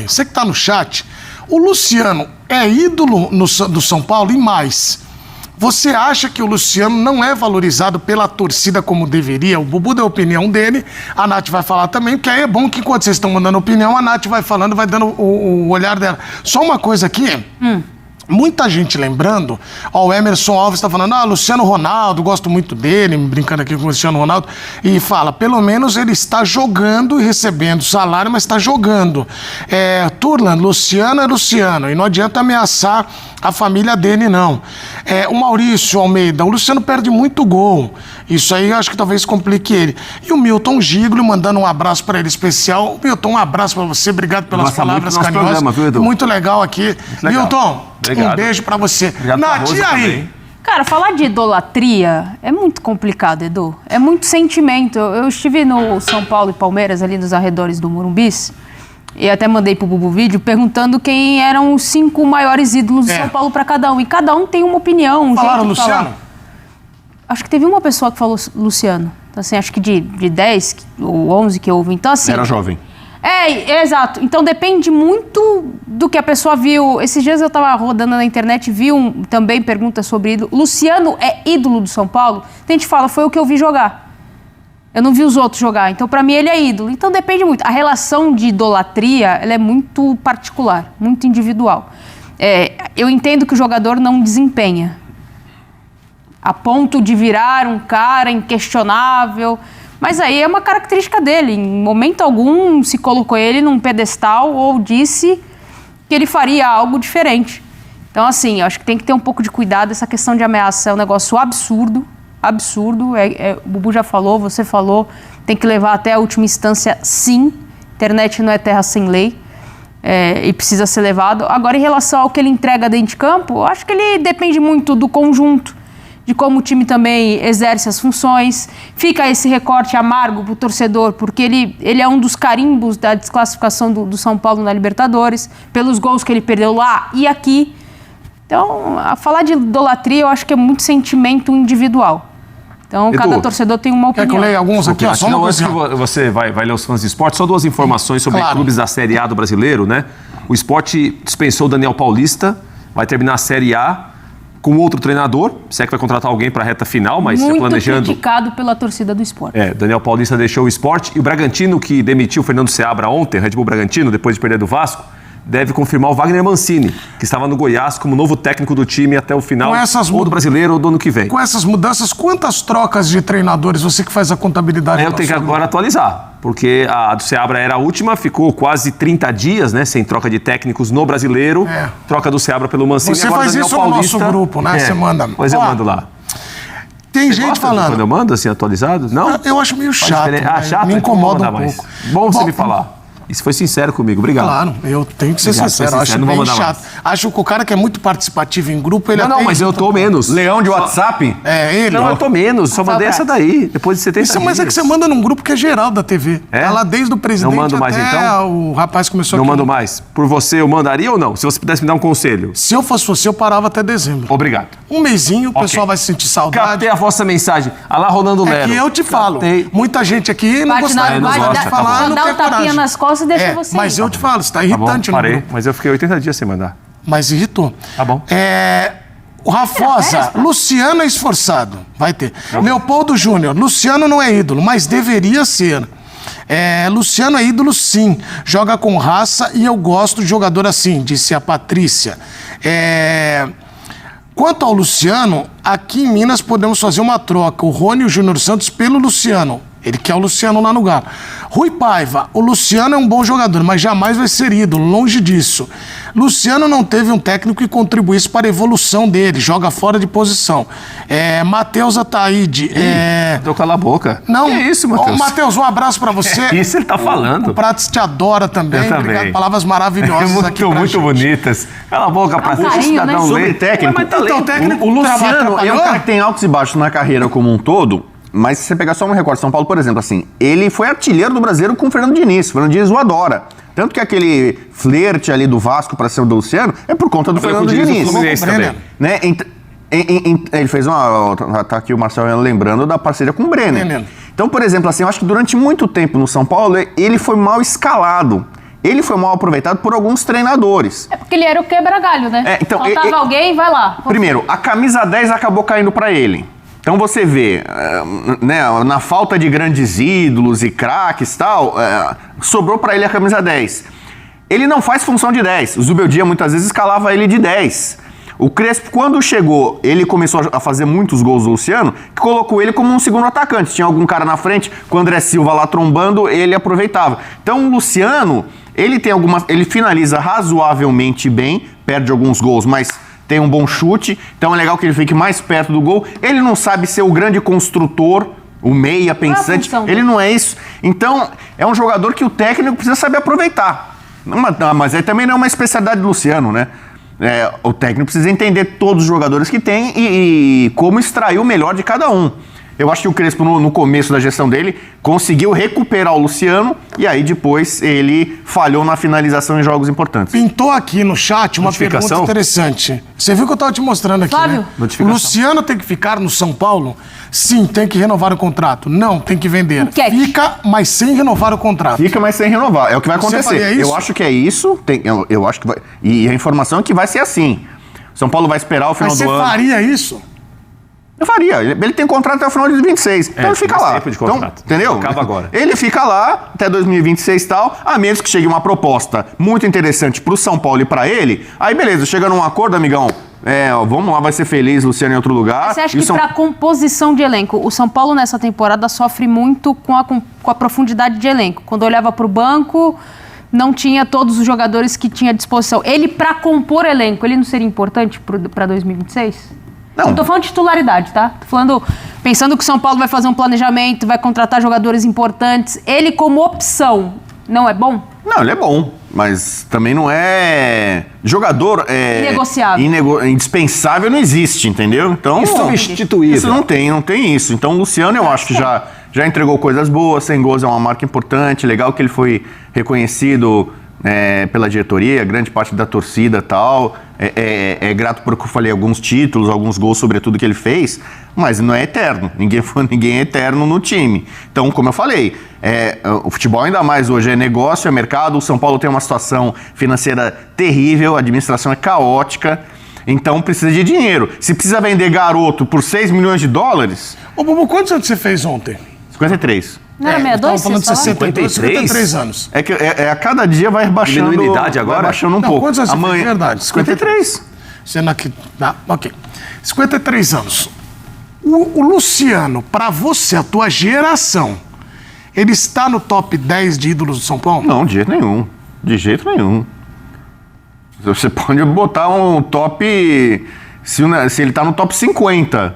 bem, você que tá no chat, o Luciano é ídolo do São Paulo e mais. Você acha que o Luciano não é valorizado pela torcida como deveria? O Bubu deu a opinião dele, a Nath vai falar também, porque aí é bom que enquanto vocês estão mandando opinião, a Nath vai falando, vai dando o olhar dela. Só uma coisa aqui... Muita gente lembrando, ó, o Emerson Alves está falando, Luciano Ronaldo, gosto muito dele, brincando aqui com o Luciano Ronaldo, e fala, pelo menos ele está jogando e recebendo salário, mas está jogando. Turlan, Luciano é Luciano, e não adianta ameaçar a família dele, não. O Maurício Almeida, o Luciano perde muito gol, isso aí acho que talvez complique ele. E o Milton Giglio, mandando um abraço para ele especial. Milton, um abraço para você, obrigado pelas palavras carinhosas. Muito legal aqui. Muito legal. Milton, obrigado. Um beijo pra você. Nath, e aí? Cara, falar de idolatria é muito complicado, Edu. É muito sentimento. Eu estive no São Paulo e Palmeiras, ali nos arredores do Morumbis, e até mandei pro Bubu vídeo perguntando quem eram os 5 maiores ídolos do São Paulo pra cada um. E cada um tem uma opinião, Falaram Luciano? Acho que teve uma pessoa que falou Luciano. Então, assim, acho que de 10 ou 11 que houve. Então, assim... Era jovem. Exato. Então depende muito do que a pessoa viu. Esses dias eu tava rodando na internet e vi também pergunta sobre ídolo. Luciano é ídolo do São Paulo? Tem gente que fala, foi o que eu vi jogar. Eu não vi os outros jogar. Então pra mim ele é ídolo. Então depende muito. A relação de idolatria, ela é muito particular, muito individual. Eu entendo que o jogador não desempenha a ponto de virar um cara inquestionável... Mas aí é uma característica dele. Em momento algum se colocou ele num pedestal ou disse que ele faria algo diferente. Então, assim, eu acho que tem que ter um pouco de cuidado. Essa questão de ameaça é um negócio absurdo. Absurdo. O Bubu já falou, você falou. Tem que levar até a última instância, sim. Internet não é terra sem lei. E precisa ser levado. Agora, em relação ao que ele entrega dentro de campo, eu acho que ele depende muito do conjunto, de como o time também exerce as funções. Fica esse recorte amargo para o torcedor, porque ele é um dos carimbos da desclassificação do São Paulo na Libertadores, pelos gols que ele perdeu lá e aqui. Então, a falar de idolatria, eu acho que é muito sentimento individual. Então, Edu, cada torcedor tem uma opinião. Quer que eu leia alguns aqui? Só uma coisa que você vai ler os fãs de esporte, só 2 informações sobre clubes da Série A do brasileiro, né? O Sport dispensou o Daniel Paulista, vai terminar a Série A com outro treinador, se é que vai contratar alguém para a reta final, mas muito planejando... Muito criticado pela torcida do Sport. Daniel Paulista deixou o Sport e o Bragantino, que demitiu o Fernando Seabra ontem, Red Bull Bragantino, depois de perder do Vasco, deve confirmar o Wagner Mancini, que estava no Goiás como novo técnico do time até o final, ou do brasileiro ou do ano que vem. Com essas mudanças, quantas trocas de treinadores, você que faz a contabilidade? Eu tenho que agora atualizar, porque a do Seabra era a última, ficou quase 30 dias, né, sem troca de técnicos no brasileiro, troca do Seabra pelo Mancini. Você agora faz Daniel isso Paulista, no nosso grupo, né? Você manda. Pois eu mando lá. Tem gente falando. Quando eu mando assim, atualizado? Não? Eu acho meio chato. Chato? Me incomoda um pouco. Bom você me falar. Isso foi sincero comigo, obrigado. Claro, eu tenho que ser sincero, acho bem chato. Acho que o cara que é muito participativo em grupo, ele Não, mas eu tô menos. Leão de WhatsApp? Ele. Não, eu tô menos, só mandei essa daí, depois de 70 dias. Mas é que você manda num grupo que é geral da TV. Tá lá desde o presidente não mando mais, até então? O rapaz começou Não aqui. mando mais. Por você, eu mandaria ou não? Se você pudesse me dar um conselho. Se eu fosse você, eu parava até dezembro. Obrigado. Um mesinho, o pessoal vai se sentir saudade. Captei a vossa mensagem. Alá, Rolando Lero. É que eu te falo. Muita gente aqui não gostaria de falar, não dá tem um tapinha coragem. nas costas e deixa você Mas eu te falo, você tá irritante. Tá bom, parei, mas eu fiquei 80 dias sem mandar. Mas irritou. Tá bom. O Rafosa, Luciano é esforçado. Vai ter. Leopoldo Júnior, Luciano não é ídolo, mas deveria ser. Luciano é ídolo, sim. Joga com raça e eu gosto de jogador assim, disse a Patrícia. Quanto ao Luciano, aqui em Minas podemos fazer uma troca. O Rony e o Júnior Santos pelo Luciano. Ele quer o Luciano lá no Galo. Rui Paiva, o Luciano é um bom jogador, mas jamais vai ser ídolo, longe disso. Luciano não teve um técnico que contribuísse para a evolução dele, joga fora de posição. Matheus Ataíde. Tô cala a boca. Não. Que isso, Matheus? Matheus, um abraço para você. Isso ele tá falando. O Prates te adora também. Eu também. Obrigado, palavras maravilhosas aqui pra muito gente. bonitas. Cala a boca, Prates. Carinho, Sobre técnico. Então, técnico, o Luciano é um cara que tem altos e baixos na carreira como um todo. Mas se você pegar só um recorte, São Paulo, por exemplo, assim, ele foi artilheiro do brasileiro com o Fernando Diniz. O Fernando Diniz o adora. Tanto que aquele flerte ali do Vasco para ser o do Luciano é por conta do Fernando Diniz. Né? Ele fez uma... Tá aqui o Marcelo lembrando da parceria com o Brenner. Então, por exemplo, assim, eu acho que durante muito tempo no São Paulo, ele foi mal escalado. ele foi mal aproveitado por alguns treinadores. É porque ele era o quebra-galho, né? Então, faltava alguém, vai lá. Primeiro, a camisa 10 acabou caindo para ele. Então você vê, né, na falta de grandes ídolos e craques e tal, sobrou para ele a camisa 10. Ele não faz função de 10. O Zubeldia muitas vezes escalava ele de 10. O Crespo, quando chegou, ele começou a fazer muitos gols do Luciano, que colocou ele como um segundo atacante. Tinha algum cara na frente, com o André Silva lá trombando, ele aproveitava. Então o Luciano, ele finaliza razoavelmente bem, perde alguns gols, mas tem um bom chute, então é legal que ele fique mais perto do gol. Ele não sabe ser o grande construtor, o meia pensante, ele não é isso. Então, é um jogador que o técnico precisa saber aproveitar. Mas aí também não é uma especialidade do Luciano, né? O técnico precisa entender todos os jogadores que tem e como extrair o melhor de cada um. Eu acho que o Crespo, no começo da gestão dele, conseguiu recuperar o Luciano e aí depois ele falhou na finalização em jogos importantes. Pintou aqui no chat uma pergunta interessante. Você viu que eu estava te mostrando aqui, Flávio? né? O Luciano tem que ficar no São Paulo? Sim, tem que renovar o contrato. Não, tem que vender. Fica, mas sem renovar o contrato. Fica, mas sem renovar. É o que vai acontecer. Isso? Eu acho que é isso. Eu acho que vai. E a informação é que vai ser assim. São Paulo vai esperar o final do ano. Mas você faria isso? Eu faria. Ele tem contrato até o final de 2026. Então ele fica lá. Tempo de contrato. Então, entendeu? Acaba agora. Ele fica lá até 2026 e tal, a menos que chegue uma proposta muito interessante pro São Paulo e pra ele. Aí beleza, chega num acordo, amigão. Vamos lá, vai ser feliz, Luciano, em outro lugar. Mas você acha que pra composição de elenco, o São Paulo nessa temporada sofre muito com a profundidade de elenco? Quando olhava pro banco, não tinha todos os jogadores que tinha à disposição. Ele, pra compor elenco, ele não seria importante pra 2026? Não tô falando de titularidade, tá? Tô falando, pensando que o São Paulo vai fazer um planejamento, vai contratar jogadores importantes. Ele como opção, não é bom? Não, ele é bom, mas também não é... Jogador negociável. Indispensável não existe, entendeu? Então, substituível. Isso não tem isso. Então o Luciano eu acho que já entregou coisas boas, 100 gols é uma marca importante, legal que ele foi reconhecido pela diretoria, grande parte da torcida e tal. É grato por que eu falei, alguns títulos, alguns gols, sobretudo que ele fez, mas não é eterno. Ninguém é eterno no time. Então, como eu falei, o futebol ainda mais hoje é negócio, é mercado. O São Paulo tem uma situação financeira terrível, a administração é caótica, então precisa de dinheiro. Se precisa vender garoto por 6 milhões de dólares... Ô, Bubu, quantos anos você fez ontem? 53. Não era 62? Falando de 62, 53 anos. É que a cada dia vai baixando. Diminuindo a idade agora? Vai baixando um pouco. Quantos anos você fez? Verdade. 53. Sendo aqui. Ok. 53 anos. O Luciano, pra você, a tua geração, ele está no top 10 de ídolos do São Paulo? Não, de jeito nenhum. De jeito nenhum. Você pode botar um top... Se ele tá no top 50.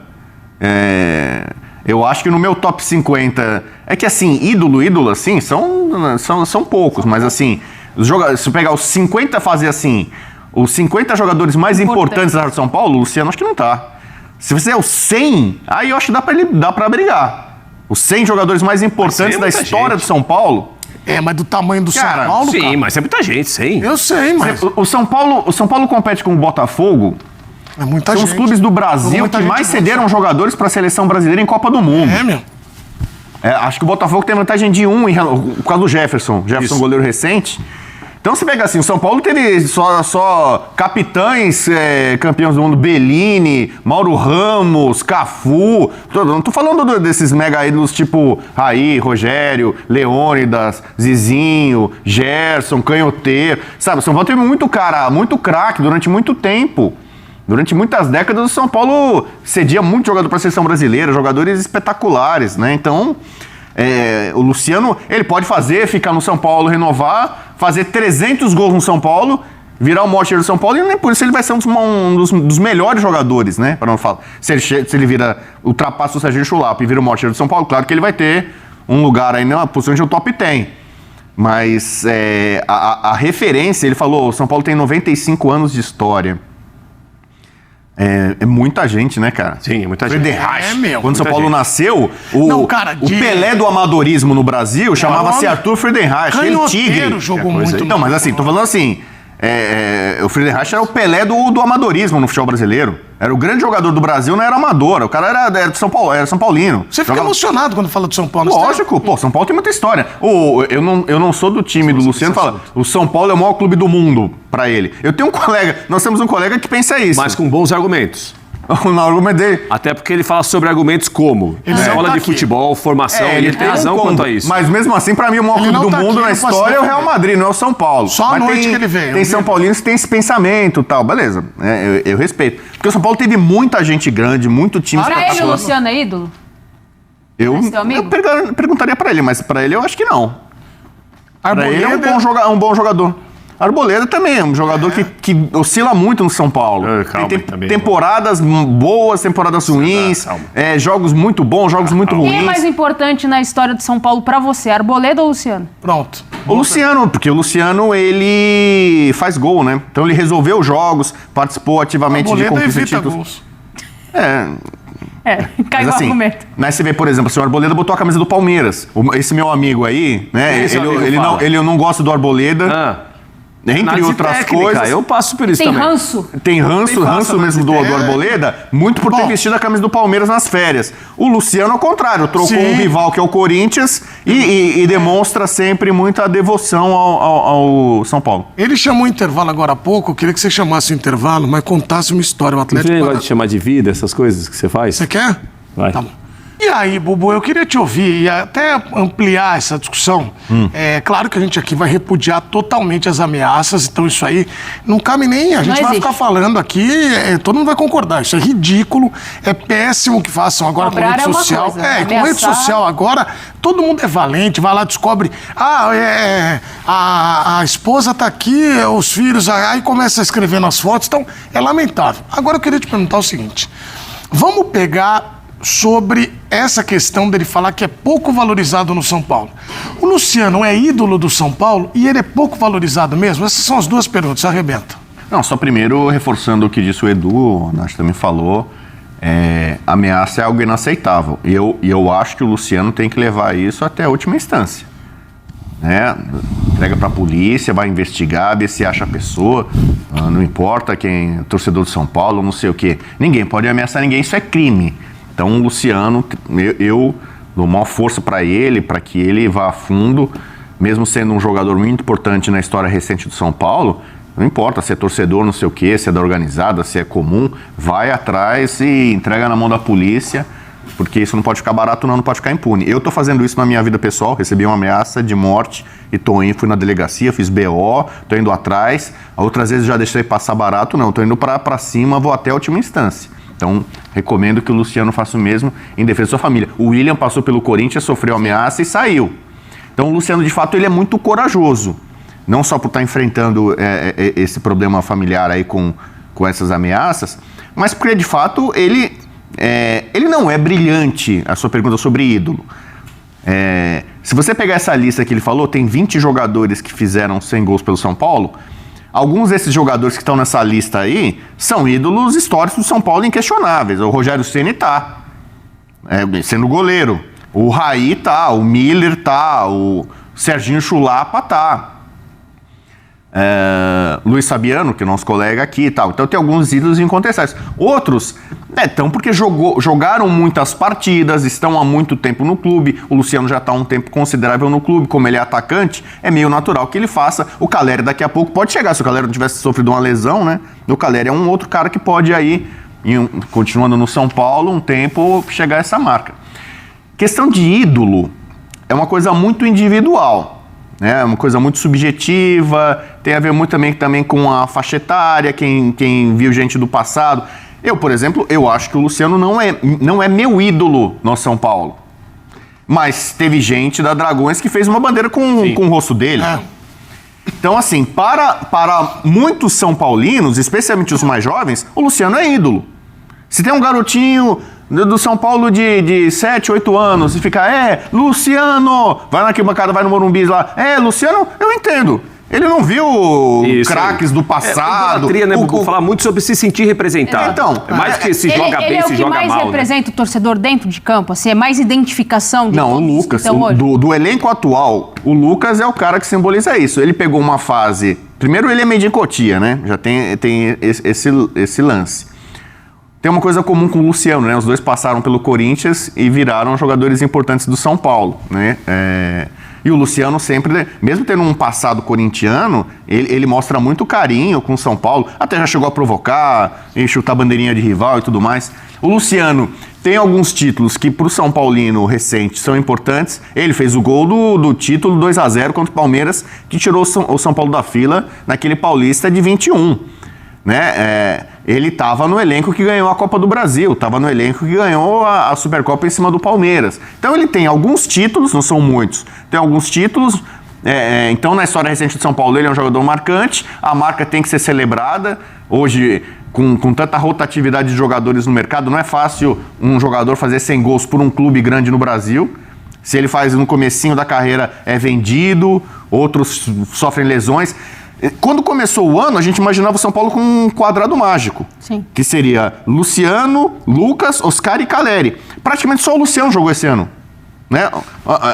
Eu acho que no meu top 50... É que assim, ídolo, assim, são poucos. Mas assim, se eu pegar os 50, fazer assim... Os 50 jogadores mais importantes da São Paulo, o Luciano acho que não tá. Se você é o 100, aí eu acho que dá pra brigar. Os 100 jogadores mais importantes da história do São Paulo... Mas do tamanho do São Paulo, sim, mas é muita gente, 100. Eu sei, mas... O São Paulo compete com o Botafogo... É muita São gente. os clubes do Brasil que mais cederam jogadores para a seleção brasileira em Copa do Mundo. Meu. Acho que o Botafogo tem vantagem de 1 por causa do Jefferson. Jefferson, goleiro recente. Então, você pega assim, o São Paulo teve só capitães campeões do mundo, Bellini, Mauro Ramos, Cafu. Não tô falando desses mega ídolos tipo Raí, Rogério, Leônidas, Zizinho, Gerson, Canhoteiro. Sabe, o São Paulo teve muito craque durante muito tempo. Durante muitas décadas, o São Paulo cedia muito jogador para a seleção brasileira, jogadores espetaculares, né? Então, o Luciano, ele pode ficar no São Paulo, renovar, fazer 300 gols no São Paulo, virar o maior artilheiro do São Paulo, e nem por isso ele vai ser um dos melhores jogadores, né? Para não falar. Se ele ultrapassa o Serginho Chulapa e vira o maior artilheiro do São Paulo, claro que ele vai ter um lugar aí na posição de um top 10. Mas a referência, ele falou, o São Paulo tem 95 anos de história. É muita gente, né, cara? Sim, é muita gente. Friedenreich. Quando São Paulo nasceu, o Pelé do amadorismo no Brasil chamava-se Arthur Friedenreich. Ele Tigre. Jogou muito. Não, mas assim, tô falando assim, O Friedenreich era o Pelé do amadorismo no futebol brasileiro. Era o grande jogador do Brasil, não era amador. O cara era de São Paulo, era São Paulino. Você fica emocionado quando fala do São Paulo. Lógico, pô, São Paulo tem muita história. Eu não sou do time do Luciano, fala, o São Paulo é o maior clube do mundo pra ele. Eu tenho um colega, nós temos um colega que pensa isso. Mas com bons argumentos. No argumento dele. Até porque ele fala sobre argumentos como escola de futebol, formação, e ele tem razão quanto a isso. Mas mesmo assim, pra mim, o maior clube do mundo na história é o Real Madrid, não é o São Paulo. Só à noite que ele veio. Tem São Paulinos que tem esse pensamento e tal, beleza. Eu respeito. Porque o São Paulo teve muita gente grande, muito time. Pra ele, o Luciano é ídolo? Eu seu amigo? perguntaria pra ele, mas pra ele eu acho que não. Pra ele Arboleda é um bom jogador. Arboleda também é um jogador que oscila muito no São Paulo. Calma, tem também, temporadas boas, temporadas ruins, jogos muito bons, jogos muito ruins. Quem é mais importante na história de São Paulo pra você, Arboleda ou Luciano? Pronto. O Luciano, porque o Luciano, ele faz gol, né? Então ele resolveu os jogos, participou ativamente de Arboleda conquista de evita títulos. gols. Caiu o argumento. Mas você vê, por exemplo, o senhor Arboleda botou a camisa do Palmeiras. Esse meu amigo aí, né? Ele não gosta do Arboleda. Entre Análise outras técnica, coisas. eu passo por isso Tem também. ranço? Tem ranço mesmo do Arboleda, muito por ter Bom. vestido a camisa do Palmeiras nas férias. O Luciano, ao contrário, trocou Sim. um rival que é o Corinthians e demonstra sempre muita devoção ao São Paulo. Ele chamou o intervalo agora há pouco, eu queria que você chamasse o intervalo, mas contasse uma história. O Você Atlético negócio de chamar de vida, essas coisas que você faz? Você quer? Vai. Tá bom. E aí, Bubu, eu queria te ouvir e até ampliar essa discussão. É claro que a gente aqui vai repudiar totalmente as ameaças, então isso aí não cabe nem. A gente vai existe. ficar falando aqui, todo mundo vai concordar. Isso é ridículo, é péssimo que façam agora Cobrar com rede é uma social. coisa, Com rede ameaçar- social agora, todo mundo é valente, vai lá, descobre. A esposa tá aqui, os filhos, aí começa a escrever nas fotos, então é lamentável. Agora eu queria te perguntar o seguinte: vamos pegar sobre essa questão dele falar que é pouco valorizado no São Paulo. O Luciano é ídolo do São Paulo e ele é pouco valorizado mesmo? Essas são as duas perguntas, arrebenta. Não, só primeiro reforçando o que disse o Edu, o Nath também falou, ameaça é algo inaceitável. E eu acho que o Luciano tem que levar isso até a última instância. Né? Entrega pra polícia, vai investigar, ver se acha a pessoa, não importa quem é torcedor de São Paulo, não sei o quê. Ninguém pode ameaçar ninguém, isso é crime. Então o Luciano, eu dou maior força para ele, para que ele vá a fundo, mesmo sendo um jogador muito importante na história recente do São Paulo, não importa se é torcedor, não sei o quê, se é da organizada, se é comum, vai atrás e entrega na mão da polícia, porque isso não pode ficar barato não pode ficar impune. Eu tô fazendo isso na minha vida pessoal, recebi uma ameaça de morte e fui na delegacia, fiz BO, tô indo atrás, outras vezes já deixei passar barato, não, tô indo pra cima, vou até a última instância. Então, recomendo que o Luciano faça o mesmo em defesa da sua família. O William passou pelo Corinthians, sofreu ameaça e saiu. Então, o Luciano, de fato, ele é muito corajoso. Não só por estar enfrentando esse problema familiar aí com essas ameaças, mas porque, de fato, ele não é brilhante, a sua pergunta sobre ídolo. Se você pegar essa lista que ele falou, tem 20 jogadores que fizeram 100 gols pelo São Paulo. Alguns desses jogadores que estão nessa lista aí são ídolos históricos do São Paulo inquestionáveis. O Rogério Ceni tá, sendo goleiro. O Raí tá, o Miller tá, o Serginho Chulapa tá. Luiz Fabiano, que é nosso colega aqui e tal. Então tem alguns ídolos incontestáveis. Outros, estão porque jogaram muitas partidas, estão há muito tempo no clube. O Luciano já está há um tempo considerável no clube. Como ele é atacante, é meio natural que ele faça. O Calleri daqui a pouco pode chegar. Se o Calleri não tivesse sofrido uma lesão, né? O Calleri é um outro cara que pode aí, continuando no São Paulo, um tempo, chegar a essa marca. Questão de ídolo é uma coisa muito individual. É uma coisa muito subjetiva, tem a ver muito também com a faixa etária, quem viu gente do passado. Eu, por exemplo, eu acho que o Luciano não é meu ídolo no São Paulo. Mas teve gente da Dragões que fez uma bandeira com o rosto dele. Então, assim, para muitos São Paulinos, especialmente os mais jovens, o Luciano é ídolo. Se tem um garotinho do São Paulo de 7, 8 anos e fica, Luciano, vai na arquibancada, vai no Morumbi lá, Luciano, eu entendo. Ele não viu craques do passado. Né? Vou falar muito sobre se sentir representado. Então, é mais que se joga bem, se joga mal. Ele é o que mais representa o torcedor dentro de campo? Assim, é mais identificação de Não, o Lucas, do elenco atual, o Lucas é o cara que simboliza isso. Ele pegou uma fase Primeiro, ele é meio de Cotia, né? Já tem esse lance. Tem uma coisa comum com o Luciano, né? Os dois passaram pelo Corinthians e viraram jogadores importantes do São Paulo, né? E o Luciano sempre, mesmo tendo um passado corintiano, ele mostra muito carinho com o São Paulo, até já chegou a provocar, e chutar bandeirinha de rival e tudo mais. O Luciano tem alguns títulos que para o São Paulino recente são importantes. Ele fez o gol do título 2-0 contra o Palmeiras, que tirou o São Paulo da fila naquele Paulista de 21. Né? Ele estava no elenco que ganhou a Copa do Brasil, estava no elenco que ganhou a Supercopa em cima do Palmeiras. Então ele tem alguns títulos, não são muitos, tem alguns títulos. Então na história recente de São Paulo ele é um jogador marcante, a marca tem que ser celebrada. Hoje, com tanta rotatividade de jogadores no mercado, não é fácil um jogador fazer 100 gols por um clube grande no Brasil. Se ele faz no comecinho da carreira, é vendido, outros sofrem lesões. Quando começou o ano, a gente imaginava o São Paulo com um quadrado mágico. Sim. Que seria Luciano, Lucas, Oscar e Caleri. Praticamente só o Luciano jogou esse ano. Né?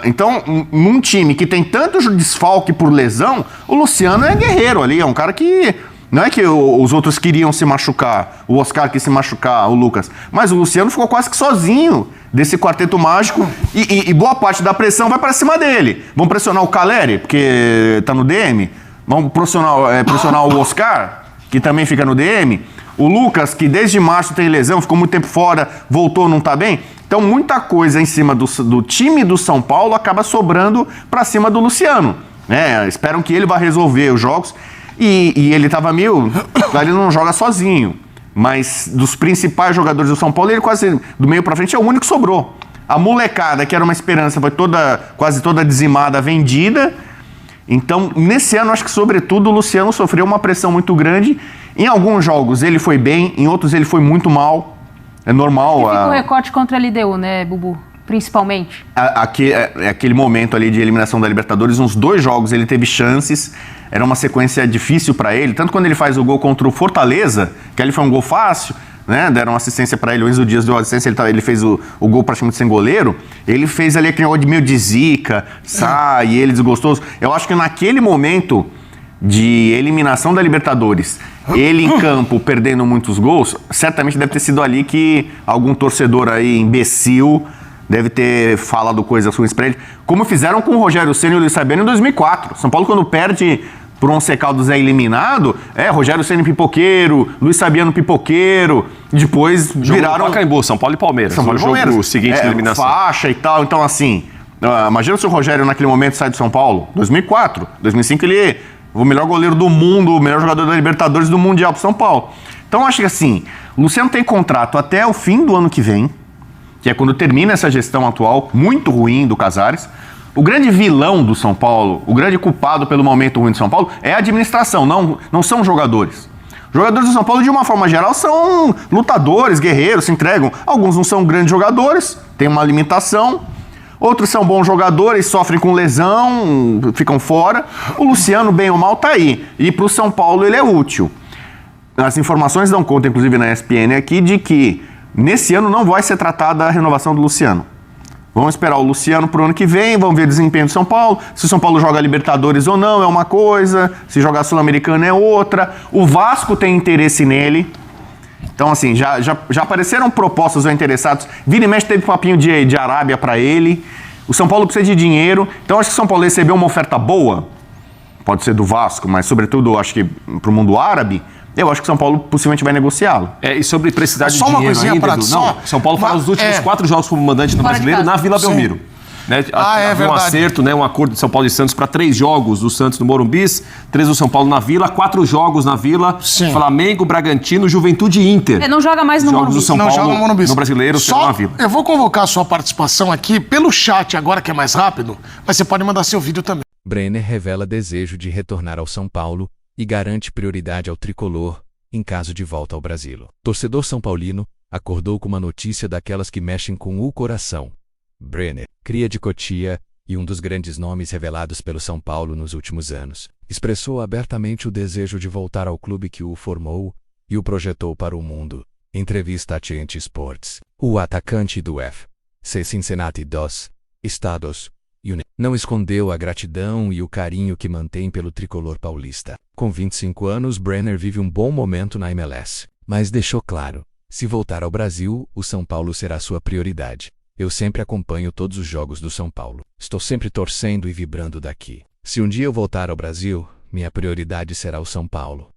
Então, num time que tem tanto desfalque por lesão, o Luciano é guerreiro ali. É um cara que... Não é que os outros queriam se machucar, o Oscar quis se machucar, o Lucas. Mas o Luciano ficou quase que sozinho desse quarteto mágico e boa parte da pressão vai para cima dele. Vão pressionar o Caleri, porque tá no DM. Vamos pressionar o Oscar, que também fica no DM. O Lucas, que desde março tem lesão, ficou muito tempo fora, voltou, não tá bem. Então, muita coisa em cima do time do São Paulo acaba sobrando para cima do Luciano. Né? Esperam que ele vá resolver os jogos. E ele tava ele não joga sozinho. Mas dos principais jogadores do São Paulo, ele quase, do meio para frente, é o único que sobrou. A molecada, que era uma esperança, foi quase toda dizimada, vendida. Então, nesse ano, acho que, sobretudo, o Luciano sofreu uma pressão muito grande. Em alguns jogos ele foi bem, em outros ele foi muito mal. É normal. E fica o recorte contra a LDU, né, Bubu? Principalmente. Aquele momento ali de eliminação da Libertadores, uns 2 jogos ele teve chances. Era uma sequência difícil para ele. Tanto quando ele faz o gol contra o Fortaleza, que ali foi um gol fácil, né? Deram assistência para ele. O Enzo Dias deu assistência, ele fez o gol praticamente sem goleiro. Ele fez ali aquele negócio meio de zica, sai, ele desgostoso. Eu acho que naquele momento de eliminação da Libertadores, ele em campo perdendo muitos gols, certamente deve ter sido ali que algum torcedor aí imbecil deve ter falado coisas ruins pra ele, como fizeram com o Rogério Ceni e o Luiz Fabiano em 2004. São Paulo, quando perde por Once Caldas, é eliminado, Rogério Ceni pipoqueiro, Luiz Fabiano pipoqueiro, depois viraram... Pacaembu, São Paulo e Palmeiras. São Paulo e Palmeiras. O seguinte de eliminação. Faixa e tal, então assim, imagina se o Rogério naquele momento sai do São Paulo, 2004, 2005 ele é o melhor goleiro do mundo, o melhor jogador da Libertadores do Mundial pro São Paulo. Então acho que assim, o Luciano tem contrato até o fim do ano que vem, que é quando termina essa gestão atual, muito ruim do Casares. O grande vilão do São Paulo, o grande culpado pelo momento ruim do São Paulo, é a administração, não são jogadores. Os jogadores do São Paulo, de uma forma geral, são lutadores, guerreiros, se entregam. Alguns não são grandes jogadores, têm uma limitação. Outros são bons jogadores, sofrem com lesão, ficam fora. O Luciano, bem ou mal, tá aí. E pro São Paulo ele é útil. As informações dão conta, inclusive na ESPN aqui, de que nesse ano não vai ser tratada a renovação do Luciano. Vamos esperar o Luciano pro ano que vem, vamos ver o desempenho do São Paulo. Se o São Paulo joga Libertadores ou não, é uma coisa. Se jogar Sul-Americana é outra. O Vasco tem interesse nele. Então, assim, já apareceram propostas ou interessados. Vira e mexe teve papinho de Arábia para ele. O São Paulo precisa de dinheiro. Então, acho que o São Paulo recebeu uma oferta boa. Pode ser do Vasco, mas, sobretudo, acho que pro mundo árabe. Eu acho que o São Paulo possivelmente vai negociá-lo. E sobre precisar de só uma dinheiro coisinha ainda, pra- Edu? só- Não, São Paulo faz os últimos 4 jogos como mandante no Fora de Brasileiro casa. na Vila Sim. Belmiro. Né? É Havia um verdade. acerto, né? Um acordo de São Paulo e Santos para 3 jogos do Santos no Morumbi, 3 do São Paulo na Vila, 4 jogos na Vila, Sim. Flamengo, Bragantino, Juventude e Inter. Não joga mais no Jogos Morumbi. do São Não Paulo joga no Morumbi. no Brasileiro, será Só, na Vila. eu vou convocar a sua participação aqui pelo chat agora, que é mais rápido, mas você pode mandar seu vídeo também. Brenner revela desejo de retornar ao São Paulo e garante prioridade ao tricolor em caso de volta ao Brasil. Torcedor são paulino acordou com uma notícia daquelas que mexem com o coração. Brenner, cria de Cotia e um dos grandes nomes revelados pelo São Paulo nos últimos anos, expressou abertamente o desejo de voltar ao clube que o formou e o projetou para o mundo. Entrevista a TNT Sports. O atacante do FC Cincinnati dos Estados Não escondeu a gratidão e o carinho que mantém pelo tricolor paulista. Com 25 anos, Brenner vive um bom momento na MLS, mas deixou claro: se voltar ao Brasil, o São Paulo será sua prioridade. Eu sempre acompanho todos os jogos do São Paulo. Estou sempre torcendo e vibrando daqui. Se um dia eu voltar ao Brasil, minha prioridade será o São Paulo.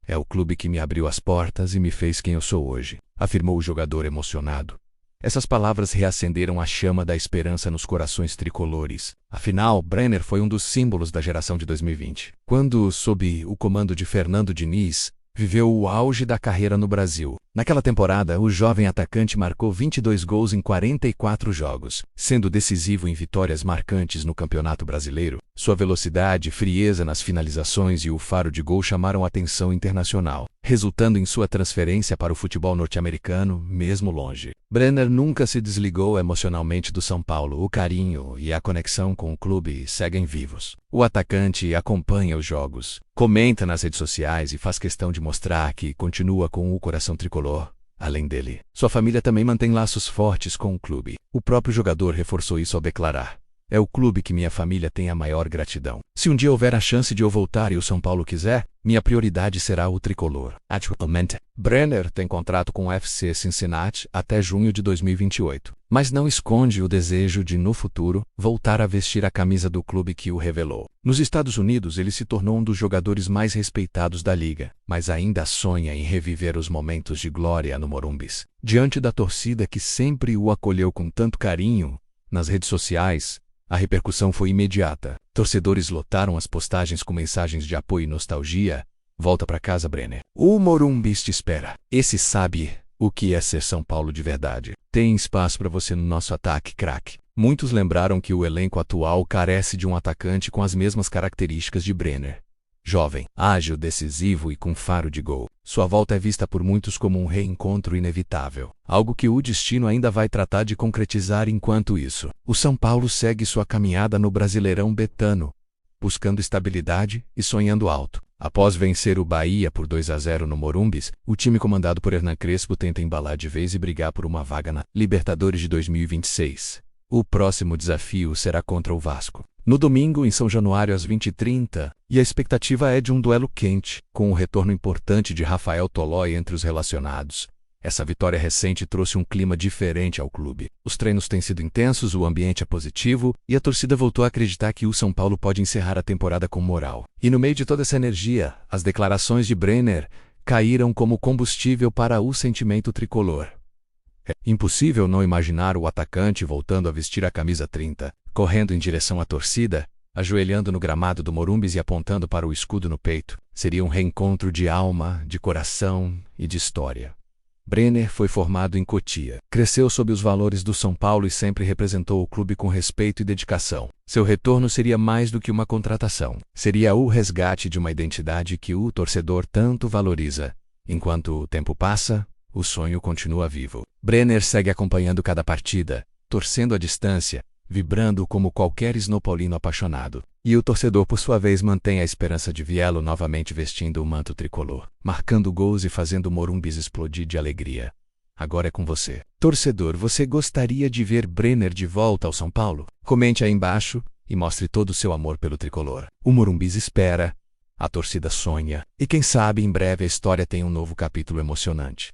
É o clube que me abriu as portas e me fez quem eu sou hoje, afirmou o jogador emocionado. Essas palavras reacenderam a chama da esperança nos corações tricolores. Afinal, Brenner foi um dos símbolos da geração de 2020, quando, sob o comando de Fernando Diniz, viveu o auge da carreira no Brasil. Naquela temporada, o jovem atacante marcou 22 gols em 44 jogos, sendo decisivo em vitórias marcantes no Campeonato Brasileiro. Sua velocidade, frieza nas finalizações e o faro de gol chamaram a atenção internacional, resultando em sua transferência para o futebol norte-americano, mesmo longe. Brenner nunca se desligou emocionalmente do São Paulo. O carinho e a conexão com o clube seguem vivos. O atacante acompanha os jogos, comenta nas redes sociais e faz questão de mostrar que continua com o coração tricolor. Além dele, sua família também mantém laços fortes com o clube. O próprio jogador reforçou isso ao declarar: é o clube que minha família tem a maior gratidão. Se um dia houver a chance de eu voltar e o São Paulo quiser, minha prioridade será o tricolor. Atualmente, Brenner tem contrato com o FC Cincinnati até junho de 2028, mas não esconde o desejo de, no futuro, voltar a vestir a camisa do clube que o revelou. Nos Estados Unidos, ele se tornou um dos jogadores mais respeitados da liga, mas ainda sonha em reviver os momentos de glória no Morumbis. Diante da torcida que sempre o acolheu com tanto carinho, nas redes sociais, a repercussão foi imediata. Torcedores lotaram as postagens com mensagens de apoio e nostalgia. Volta pra casa, Brenner. O Morumbis te espera. Esse sabe o que é ser São Paulo de verdade. Tem espaço pra você no nosso ataque, craque. Muitos lembraram que o elenco atual carece de um atacante com as mesmas características de Brenner. Jovem, ágil, decisivo e com faro de gol. Sua volta é vista por muitos como um reencontro inevitável, algo que o destino ainda vai tratar de concretizar. Enquanto isso, o São Paulo segue sua caminhada no Brasileirão betano, buscando estabilidade e sonhando alto. Após vencer o Bahia por 2-0 no Morumbis, o time comandado por Hernan Crespo tenta embalar de vez e brigar por uma vaga na Libertadores de 2026. O próximo desafio será contra o Vasco, no domingo, em São Januário, às 20h30, e a expectativa é de um duelo quente, com um retorno importante de Rafael Tolói entre os relacionados. Essa vitória recente trouxe um clima diferente ao clube. Os treinos têm sido intensos, o ambiente é positivo, e a torcida voltou a acreditar que o São Paulo pode encerrar a temporada com moral. E no meio de toda essa energia, as declarações de Brenner caíram como combustível para o sentimento tricolor. É impossível não imaginar o atacante voltando a vestir a camisa 30, correndo em direção à torcida, ajoelhando no gramado do Morumbis e apontando para o escudo no peito. Seria um reencontro de alma, de coração e de história. Brenner foi formado em Cotia, cresceu sob os valores do São Paulo e sempre representou o clube com respeito e dedicação. Seu retorno seria mais do que uma contratação. Seria o resgate de uma identidade que o torcedor tanto valoriza. Enquanto o tempo passa, o sonho continua vivo. Brenner segue acompanhando cada partida, torcendo à distância, vibrando como qualquer snopaulino apaixonado. E o torcedor, por sua vez, mantém a esperança de vê-lo novamente vestindo o manto tricolor, marcando gols e fazendo o Morumbis explodir de alegria. Agora é com você. Torcedor, você gostaria de ver Brenner de volta ao São Paulo? Comente aí embaixo e mostre todo o seu amor pelo tricolor. O Morumbis espera, a torcida sonha, e quem sabe em breve a história tem um novo capítulo emocionante.